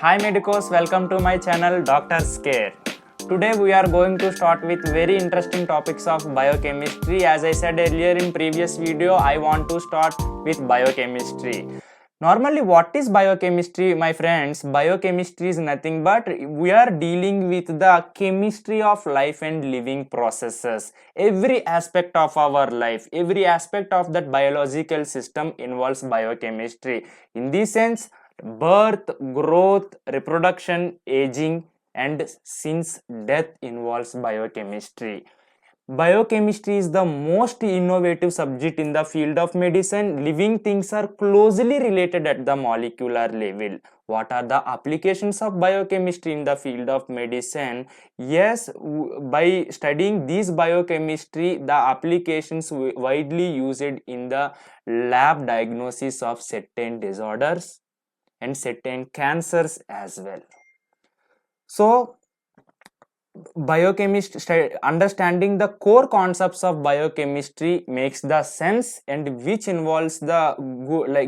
Hi medicos, welcome to my channel Dr. Scare. Today we are going to start with very interesting topics of biochemistry. As I said earlier in previous video, I want to start with biochemistry. Normally, what is biochemistry, my friends? Biochemistry is nothing but we are dealing with the chemistry of life and living processes. Every aspect of our life, every aspect of that biological system involves biochemistry. In this sense, birth, growth, reproduction, aging, and since death involves biochemistry. Biochemistry is the most innovative subject in the field of medicine. Living things are closely related at the molecular level. What are the applications of biochemistry in the field of medicine? Yes, by studying this biochemistry, the applications widely used in the lab diagnosis of certain disorders and certain cancers as well. So understanding the core concepts of biochemistry makes the sense, and which involves the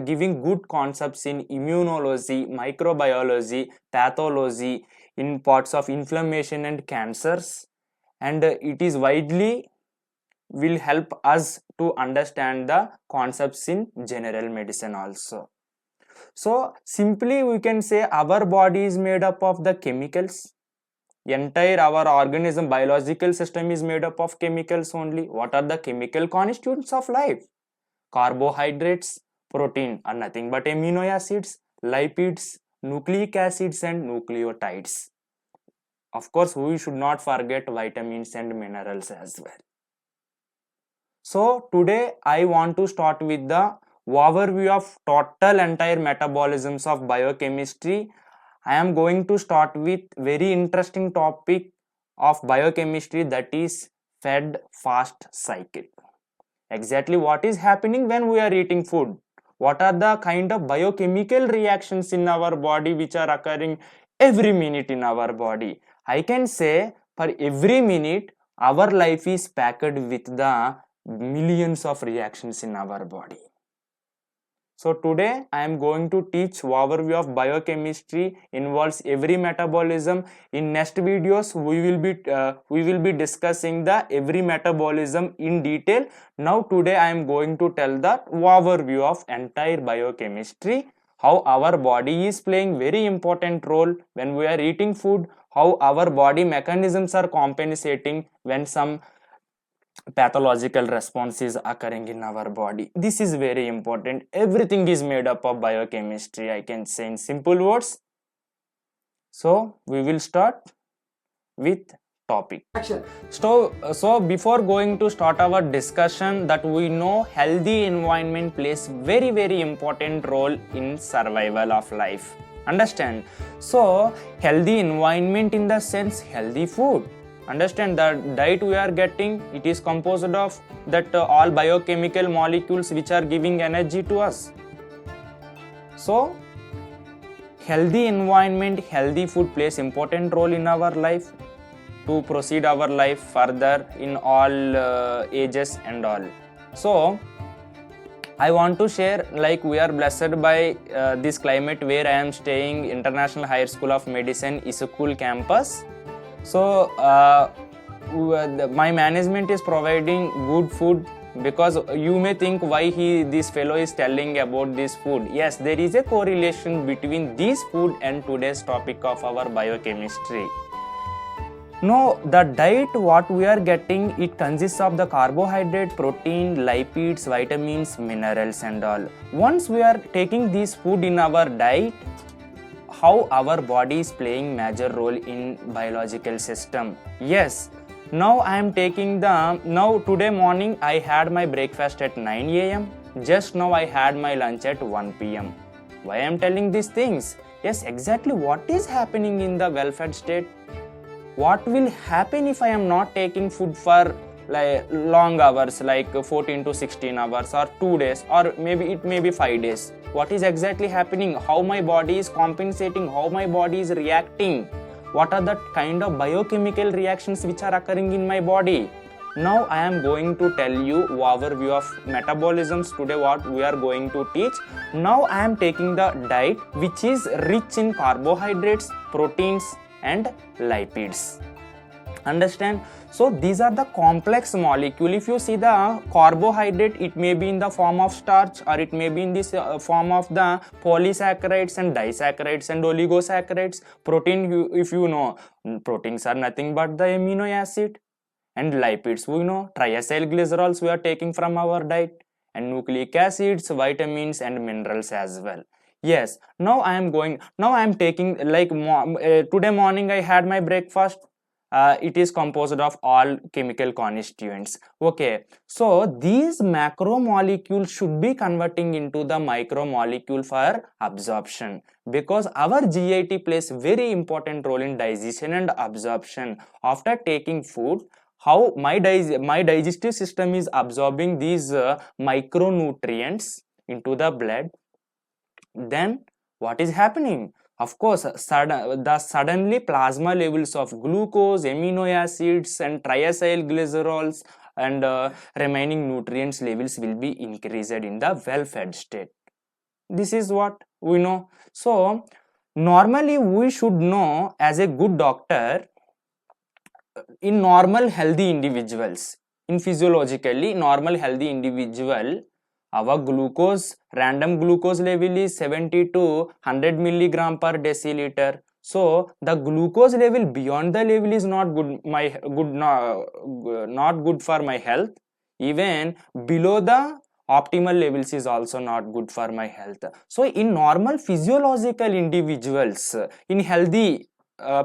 giving good concepts in immunology, microbiology, pathology, in parts of inflammation and cancers, and it is widely will help us to understand the concepts in general medicine also. So simply we can say our body is made up of the chemicals. Entire our organism biological system is made up of chemicals only. What are the chemical constituents of life? Carbohydrates, protein are nothing but amino acids, lipids, nucleic acids and nucleotides. Of course, we should not forget vitamins and minerals as well. So today I want to start with the overview of total entire metabolisms of biochemistry. I am going to start with very interesting topic of biochemistry, that is fed fast cycle. Exactly what is happening when we are eating food? What are the kind of biochemical reactions in our body which are occurring every minute in our body? I can say for every minute our life is packed with the millions of reactions in our body. So today I am going to teach overview of biochemistry involves every metabolism. In next videos we will be discussing the every metabolism in detail. Now today I am going to tell the overview of entire biochemistry, how our body is playing very important role when we are eating food, how our body mechanisms are compensating when some pathological response is occurring in our body. This is very important. Everything is made up of biochemistry, I can say in simple words. So we will start with topic. So before going to start our discussion, that we know healthy environment plays very important role in survival of life. Understand? So healthy environment in the sense healthy food. Understand, the diet we are getting, it is composed of that all biochemical molecules which are giving energy to us. So healthy environment, healthy food plays important role in our life to proceed our life further in all ages and all. So I want to share, like we are blessed by this climate where I am staying, International Higher School of Medicine, Isukul campus. So my management is providing good food, because you may think why this fellow is telling about this food. Yes, there is a correlation between this food and today's topic of our biochemistry. No, the diet what we are getting, it consists of the carbohydrate, protein, lipids, vitamins, minerals and all. Once we are taking this food in our diet, how our body is playing major role in biological system. Yes, now I am taking now today morning I had my breakfast at 9 a.m. Just now I had my lunch at 1 p.m. Why I am telling these things? Yes, exactly what is happening in the well-fed state. What will happen if I am not taking food for like long hours, like 14 to 16 hours or 2 days, or maybe it may be 5 days? What is exactly happening? How my body is compensating, how my body is reacting, what are the kind of biochemical reactions which are occurring in my body? Now I am going to tell you overview of metabolisms today, what we are going to teach. Now I am taking the diet which is rich in carbohydrates, proteins and lipids. Understand? So these are the complex molecule. If you see the carbohydrate, it may be in the form of starch, or it may be in this form of the polysaccharides and disaccharides and oligosaccharides. Protein, if you know, proteins are nothing but the amino acid. And lipids, we know, triacylglycerols we are taking from our diet, and nucleic acids, vitamins and minerals as well. Yes, now I am taking, like, today morning I had my breakfast. It is composed of all chemical constituents. Okay, so these macromolecules should be converting into the micromolecule for absorption, because our GIT plays very important role in digestion and absorption. After taking food, how my digestive system is absorbing these micronutrients into the blood, then what is happening? Of course, suddenly plasma levels of glucose, amino acids and triacylglycerols and remaining nutrients levels will be increased in the well-fed state. This is what we know. So normally we should know, as a good doctor, in normal healthy individuals, in physiologically normal healthy individual, our glucose, random glucose level is 70 to 100 milligram per deciliter. So the glucose level beyond the level is not good, not good for my health. Even below the optimal levels is also not good for my health. So in normal physiological individuals, in healthy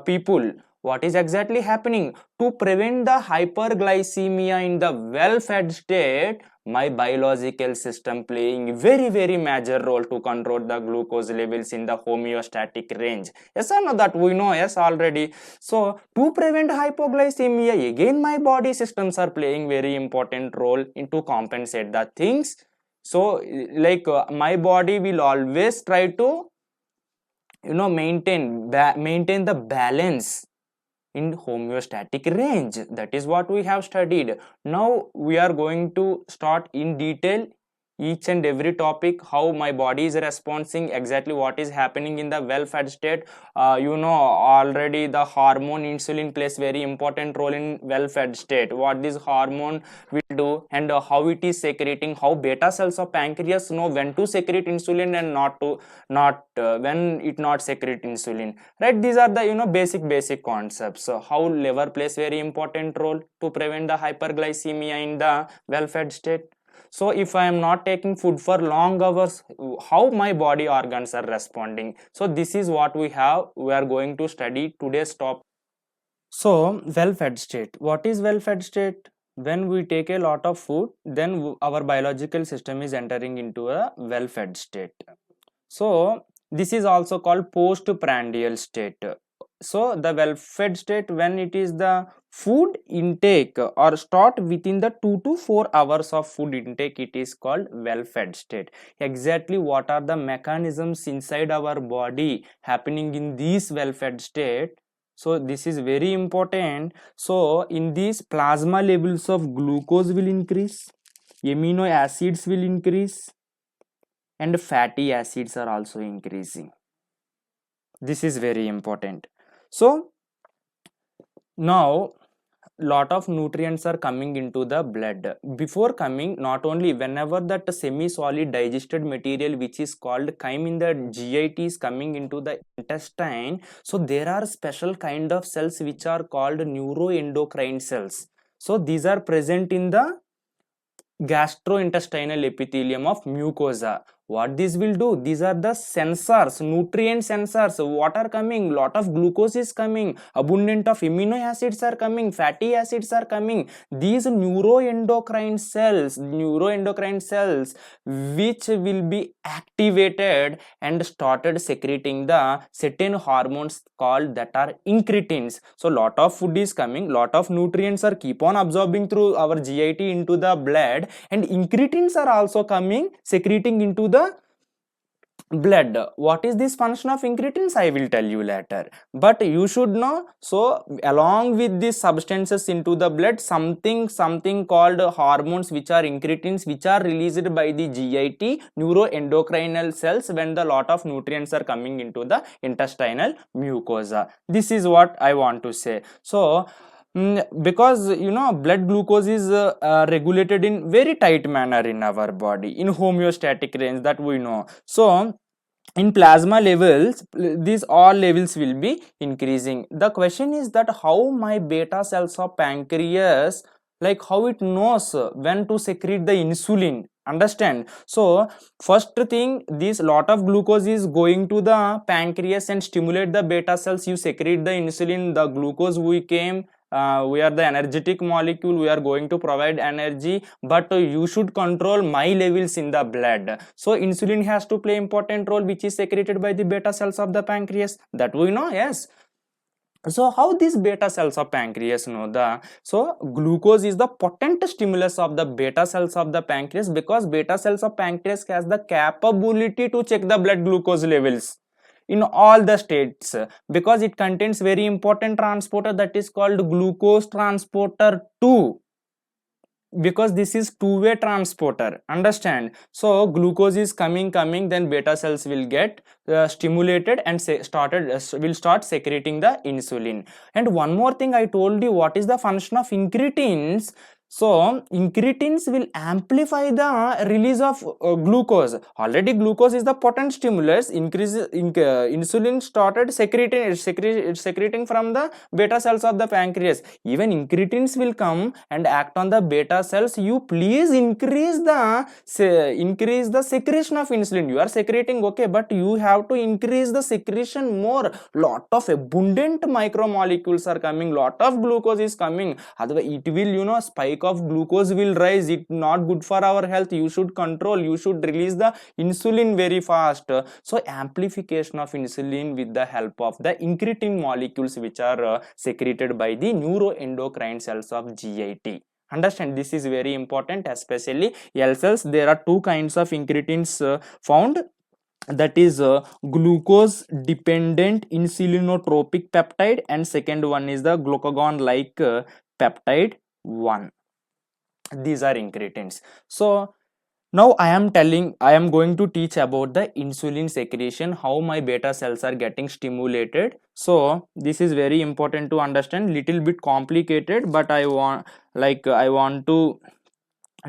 people, what is exactly happening? To prevent the hyperglycemia in the well-fed state, my biological system playing very major role to control the glucose levels in the homeostatic range. Yes or no? That we know, yes, already. So to prevent hypoglycemia, again my body systems are playing very important role in to compensate the things. So like my body will always try to, you know, maintain the balance in homeostatic range. That is what we have studied. Now we are going to start in detail each and every topic, how my body is responding, exactly what is happening in the well-fed state. You know already the hormone insulin plays very important role in well-fed state. What this hormone will do, and how it is secreting, how beta cells of pancreas know when to secrete insulin and not when it not secrete insulin, right? These are the, you know, basic concepts. So how liver plays very important role to prevent the hyperglycemia in the well-fed state. So if I am not taking food for long hours, how my body organs are responding. So this is what we are going to study today's topic. So well-fed state, what is well-fed state? When we take a lot of food, then our biological system is entering into a well-fed state. So this is also called postprandial state. So the well-fed state, when it is the food intake or start within the 2 to 4 hours of food intake, it is called well-fed state. Exactly what are the mechanisms inside our body happening in this well-fed state? So this is very important. So in these, plasma levels of glucose will increase, amino acids will increase, and fatty acids are also increasing. This is very important. So now lot of nutrients are coming into the blood. Before coming, not only whenever that semi-solid digested material which is called chyme in the GIT is coming into the intestine, so there are special kind of cells which are called neuroendocrine cells. So these are present in the gastrointestinal epithelium of mucosa. What this will do? These are the sensors, nutrient sensors. What are coming? Lot of glucose is coming, abundant of amino acids are coming, fatty acids are coming. These neuroendocrine cells which will be activated and started secreting the certain hormones called that are incretins. So lot of food is coming, lot of nutrients are keep on absorbing through our GIT into the blood, and incretins are also coming, secreting into the blood. What is this function of incretins? I will tell you later, but you should know. So along with these substances into the blood, something called hormones, which are incretins, which are released by the GIT, neuroendocrinal cells, when the lot of nutrients are coming into the intestinal mucosa. This is what I want to say. So because blood glucose is regulated in very tight manner in our body, in homeostatic range, that we know. So in plasma levels, these all levels will be increasing. The question is that how my beta cells of pancreas, like how it knows when to secrete the insulin. Understand? So first thing, this lot of glucose is going to the pancreas and stimulate the beta cells. You secrete the insulin, the glucose we came, we are the energetic molecule, we are going to provide energy, but you should control my levels in the blood. So insulin has to play important role, which is secreted by the beta cells of the pancreas, that we know. Yes. So how these beta cells of pancreas know the, so glucose is the potent stimulus of the beta cells of the pancreas, because beta cells of pancreas has the capability to check the blood glucose levels in all the states, because it contains very important transporter, that is called glucose transporter 2, because this is two-way transporter. Understand? So glucose is coming, then beta cells will get stimulated and will start secreting the insulin. And one more thing, I told you what is the function of incretins. So incretins will amplify the release of glucose. Already glucose is the potent stimulus. Insulin started secreting from the beta cells of the pancreas. Even incretins will come and act on the beta cells. You please increase the secretion of insulin. You are secreting, okay, but you have to increase the secretion more. Lot of abundant micromolecules are coming, lot of glucose is coming. Otherwise it will, spike of glucose will rise. It not good for our health. You should control, you should release the insulin very fast. So amplification of insulin with the help of the incretin molecules, which are secreted by the neuroendocrine cells of GIT. Understand? This is very important, especially L cells. There are two kinds of incretins found, that is glucose dependent insulinotropic peptide, and second one is the glucagon like peptide 1. These are incretins. So now I am going to teach about the insulin secretion, how my beta cells are getting stimulated. So this is very important to understand, little bit complicated, but I want to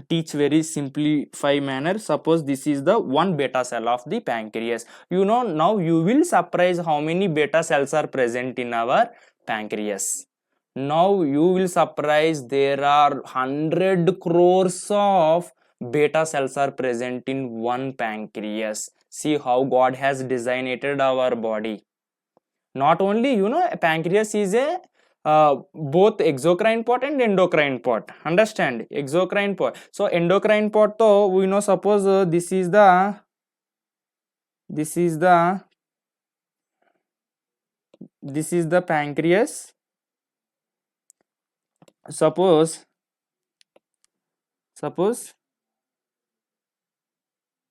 teach very simplify manner. Suppose this is the one beta cell of the pancreas. Now you will surprise how many beta cells are present in our pancreas. Now you will surprise, there are 100 crores of beta cells are present in one pancreas. See how God has designed our body. Not only, pancreas is a both exocrine pot and endocrine pot. Understand? Exocrine pot. So endocrine pot, to we know, suppose this is the pancreas. Suppose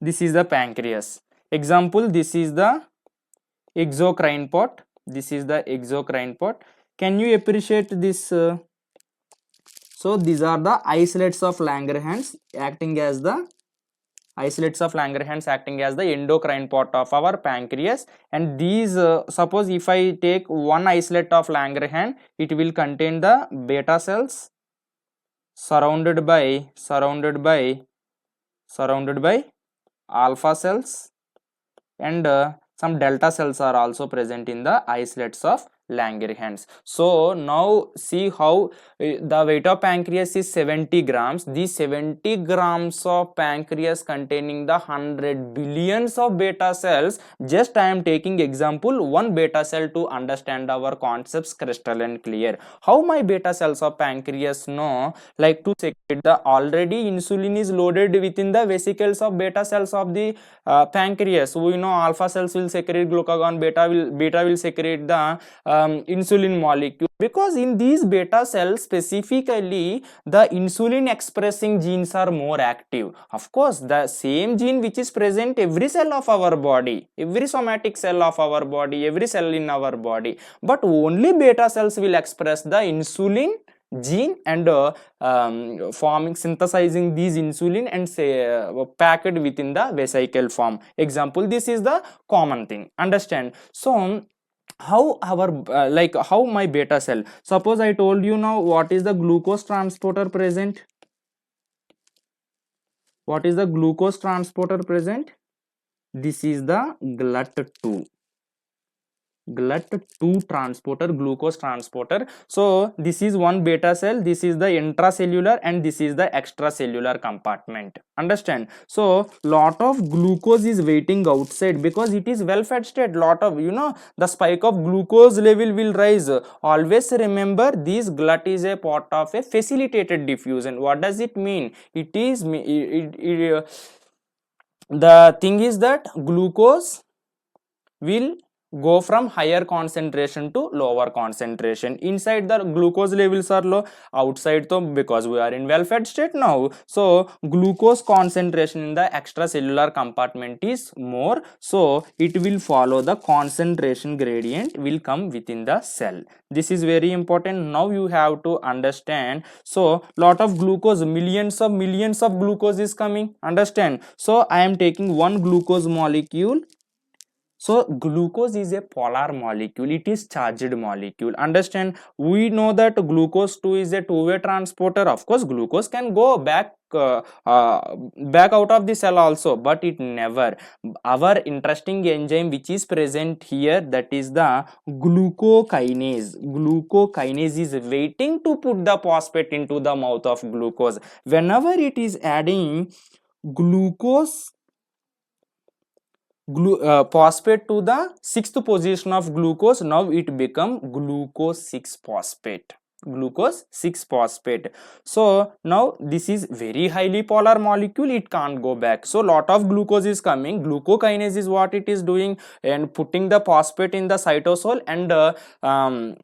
this is the pancreas. Example, this is the exocrine pot. This is the exocrine pot. Can you appreciate this? So these are the isolates of Langerhans acting as the endocrine pot of our pancreas. And these suppose if I take one isolate of Langerhans, it will contain the beta cells surrounded by alpha cells, and some delta cells are also present in the isolates of Langerhans. So now see how the weight of pancreas is 70 grams. These 70 grams of pancreas containing the 100 billions of beta cells. Just I am taking example one beta cell to understand our concepts crystal and clear. How my beta cells of pancreas know, like to secrete the, already insulin is loaded within the vesicles of beta cells of the pancreas. We know alpha cells will secrete glucagon, beta will secrete the insulin molecule, because in these beta cells specifically the insulin expressing genes are more active. Of course, the same gene which is present every cell of our body, every somatic cell of our body, every cell in our body, but only beta cells will express the insulin gene and forming, synthesizing these insulin and say packed within the vesicle form. Example, this is the common thing, understand? So how our like how my beta cell, suppose I told you now what is the glucose transporter present, what is the glucose transporter present, this is the glut2, glut2 transporter, glucose transporter. So this is one beta cell, this is the intracellular and this is the extracellular compartment, understand? So lot of glucose is waiting outside because it is well fed state, lot of, you know, the spike of glucose level will rise. Always remember this glut is a part of a facilitated diffusion. What does it mean? It is the thing is that glucose will go from higher concentration to lower concentration. Inside the glucose levels are low, outside though, because we are in well fed state now, so glucose concentration in the extracellular compartment is more, so it will follow the concentration gradient will come within the cell. This is very important. Now you have to understand. So lot of glucose, millions of glucose is coming, understand? So I am taking one glucose molecule. So glucose is a polar molecule, it is charged molecule, understand? We know that glucose 2 is a two-way transporter. Of course glucose can go back back out of the cell also, but it never. Our interesting enzyme which is present here, that is the glucokinase. Glucokinase is waiting to put the phosphate into the mouth of glucose. Whenever it is adding glucose phosphate to the sixth position of glucose, now it become glucose 6 phosphate, glucose 6 phosphate. So now this is very highly polar molecule, it can't go back, so lot of glucose is coming. Glucokinase is what it is doing, and putting the phosphate in the cytosol and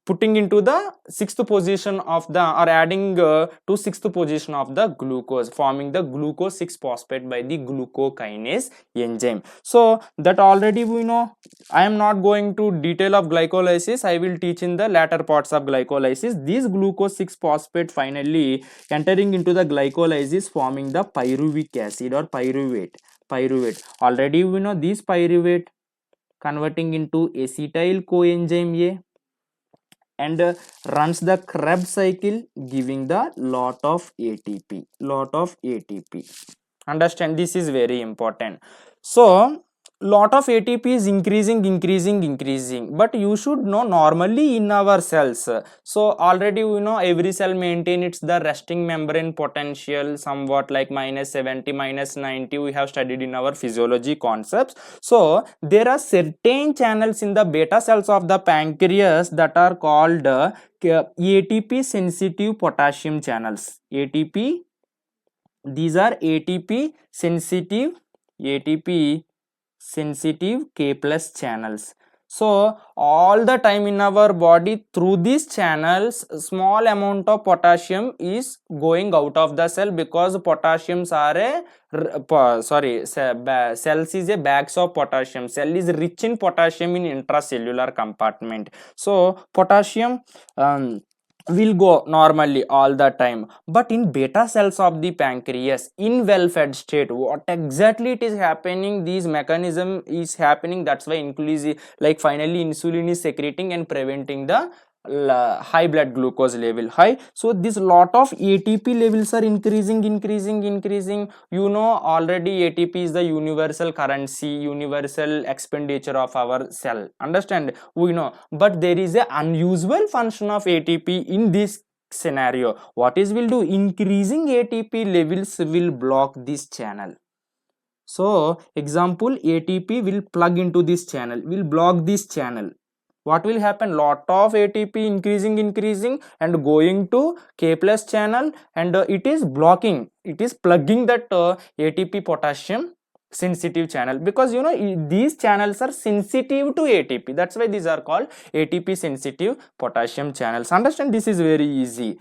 putting into the sixth position of the, or adding to sixth position of the glucose, forming the glucose 6 phosphate by the glucokinase enzyme. So that already we know. I am not going to detail of glycolysis, I will teach in the latter parts of glycolysis. This glucose 6 phosphate finally entering into the glycolysis, forming the pyruvic acid or pyruvate. Already we know this pyruvate converting into acetyl coenzyme A and runs the Krebs cycle, giving the lot of ATP, understand? This is very important. So lot of ATP is increasing, but you should know normally in our cells, so already we know every cell maintain its the resting membrane potential somewhat like -70, -90, we have studied in our physiology concepts. So there are certain channels in the beta cells of the pancreas that are called ATP sensitive potassium channels. These are ATP sensitive K plus channels. So all the time in our body through these channels small amount of potassium is going out of the cell, because potassiums are cells is a bags of potassium. Cell is rich in potassium in intracellular compartment. So potassium will go normally all the time, but in beta cells of the pancreas in well fed state, what exactly it is happening, this mechanism is happening, that's why inclusive, like finally insulin is secreting and preventing the high blood glucose level high. So this lot of ATP levels are increasing. You know already ATP is the universal currency, universal expenditure of our cell, understand? We know, but there is a unusual function of ATP in this scenario. What is will do, increasing ATP levels will block this channel. So example, ATP will plug into this channel, will block this channel. What will happen, lot of ATP increasing and going to K plus channel, and it is blocking, it is plugging that ATP potassium sensitive channel, because these channels are sensitive to ATP. That's why these are called ATP sensitive potassium channels. Understand, this is very easy.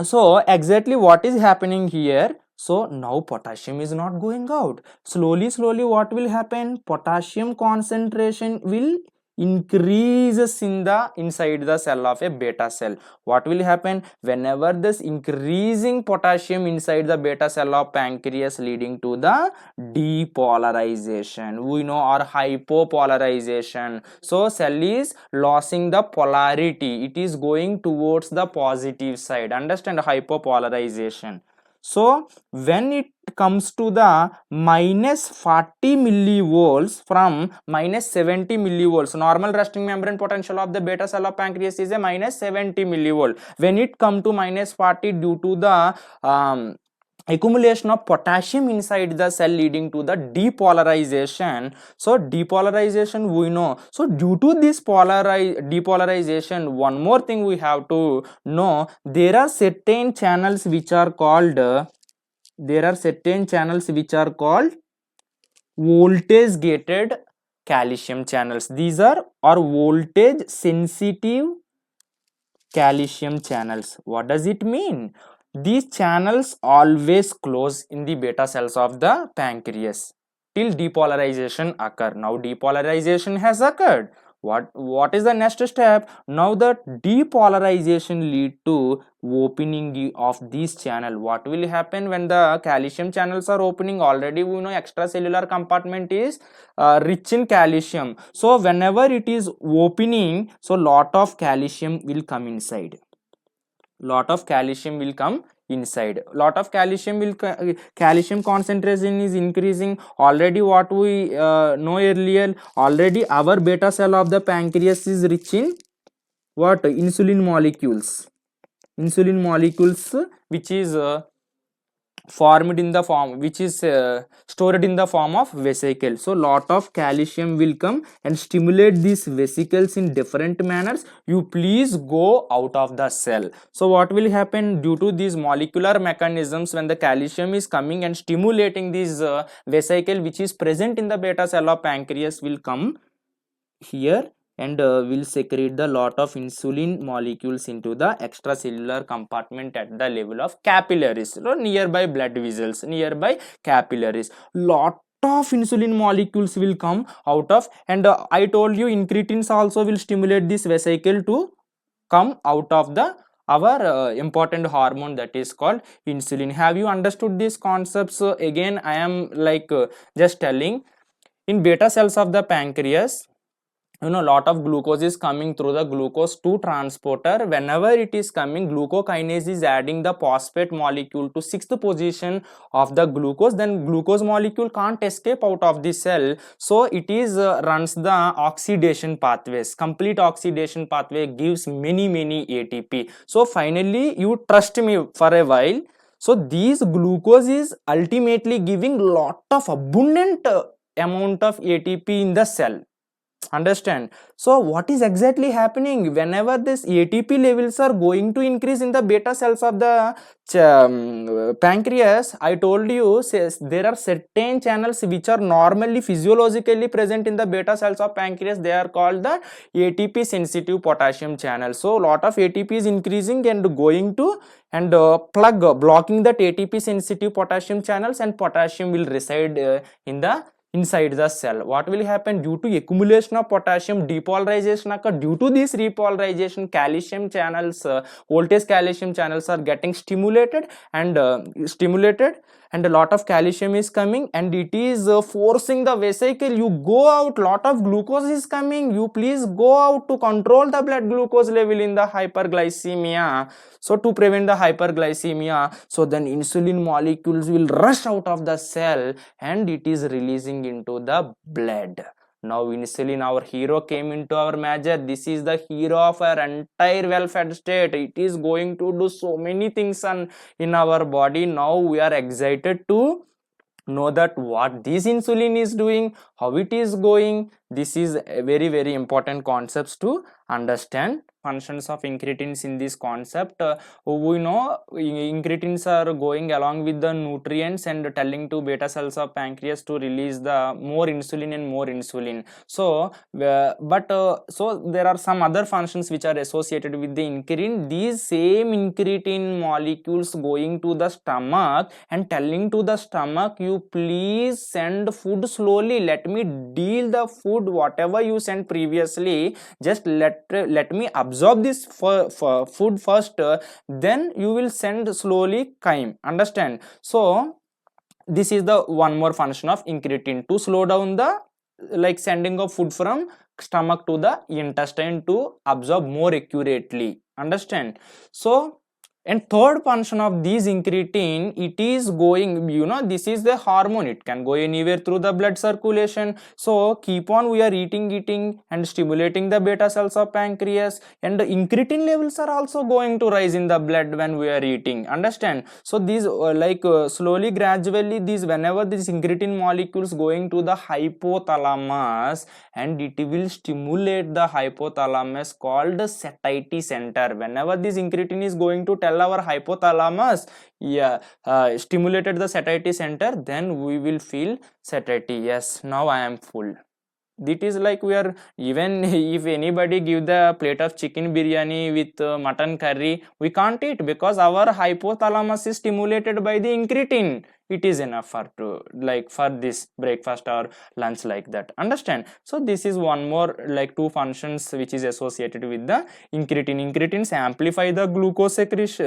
So exactly what is happening here, so now potassium is not going out. Slowly what will happen, potassium concentration will increases in the inside the cell of a beta cell. What will happen, whenever this increasing potassium inside the beta cell of pancreas leading to the depolarization, we know, or hypopolarization. So cell is losing the polarity, it is going towards the positive side. Understand, hypopolarization. So when it comes to the minus 40 millivolts from minus 70 millivolts, normal resting membrane potential of the beta cell of pancreas is a minus 70 millivolt. When it come to minus 40 due to the accumulation of potassium inside the cell leading to the depolarization. So depolarization we know. So due to this depolarization, one more thing we have to know, there are certain channels which are called voltage gated calcium channels. These are voltage sensitive calcium channels. What does it mean? These channels always close in the beta cells of the pancreas till depolarization occur. Now depolarization has occurred. What is the next step? Now the depolarization lead to opening of this channel. What will happen when the calcium channels are opening? Already we know extracellular compartment is rich in calcium. So whenever it is opening, so lot of calcium will come inside. Lot of calcium will come inside. Lot of calcium will calcium concentration is increasing. Already what we know earlier, already our beta cell of the pancreas is rich in what? Insulin molecules. Insulin molecules which is formed in the form, which is stored in the form of vesicle. So lot of calcium will come and stimulate these vesicles in different manners. You please go out of the cell. So what will happen, due to these molecular mechanisms, when the calcium is coming and stimulating this vesicle which is present in the beta cell of pancreas will come here and will secrete the lot of insulin molecules into the extracellular compartment at the level of capillaries, so nearby blood vessels, nearby capillaries. Lot of insulin molecules will come out of, and I told you incretins also will stimulate this vesicle to come out of the our important hormone, that is called insulin. Have you understood these concepts? Again I am just telling, in beta cells of the pancreas, lot of glucose is coming through the glucose 2 transporter. Whenever it is coming, glucokinase is adding the phosphate molecule to 6th position of the glucose. Then glucose molecule can't escape out of the cell, so it is runs the oxidation pathways. Complete oxidation pathway gives many ATP. So finally, you trust me for a while, so these glucose is ultimately giving lot of abundant amount of ATP in the cell. Understand? So what is exactly happening, whenever this ATP levels are going to increase in the beta cells of the pancreas, I told you, says there are certain channels which are normally physiologically present in the beta cells of pancreas. They are called the ATP sensitive potassium channels. So lot of ATP is increasing and going to and blocking that ATP sensitive potassium channels, and potassium will reside in the inside the cell. What will happen, due to accumulation of potassium, depolarization occur. Due to this repolarization, calcium channels, voltage calcium channels are getting stimulated and a lot of calcium is coming, and it is forcing the vesicle, you go out. Lot of glucose is coming, you please go out to control the blood glucose level in the hyperglycemia. So to prevent the hyperglycemia, so then insulin molecules will rush out of the cell and it is releasing into the blood. Now insulin, our hero, came into our major. This is the hero of our entire well-fed state. It is going to do so many things in our body. Now we are excited to know that what this insulin is doing, how it is going. This is a very important concepts to understand functions of incretins in this concept. We know incretins are going along with the nutrients and telling to beta cells of pancreas to release the more insulin and more insulin. So so there are some other functions which are associated with the incretin. These same incretin molecules going to the stomach and telling to the stomach, you please send food slowly, let me deal the food whatever you sent previously, just let me absorb this food first, then you will send slowly chyme. Understand? So this is the one more function of incretin, to slow down the like sending of food from stomach to the intestine to absorb more accurately. Understand? So and third function of these incretin, it is going, this is the hormone, it can go anywhere through the blood circulation. So keep on we are eating and stimulating the beta cells of pancreas, and the incretin levels are also going to rise in the blood when we are eating. Understand? So these slowly gradually, these whenever these incretin molecules going to the hypothalamus, and it will stimulate the hypothalamus called satiety center. Whenever this incretin is going to tell our hypothalamus, stimulated the satiety center, then we will feel satiety. Yes, now I am full. That is like we are, even if anybody give the plate of chicken biryani with mutton curry, we can't eat because our hypothalamus is stimulated by the incretin. It is enough for this breakfast or lunch, like that. Understand? So this is one more like two functions which is associated with the incretin. Incretins amplify the glucose secretion,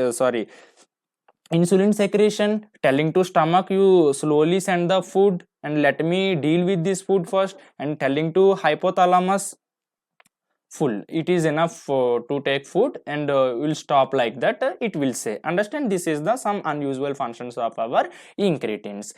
insulin secretion, telling to stomach, you slowly send the food and let me deal with this food first, and telling to hypothalamus, full, it is enough to take food, and will stop, like that it will say. Understand? This is the some unusual functions of our incretins.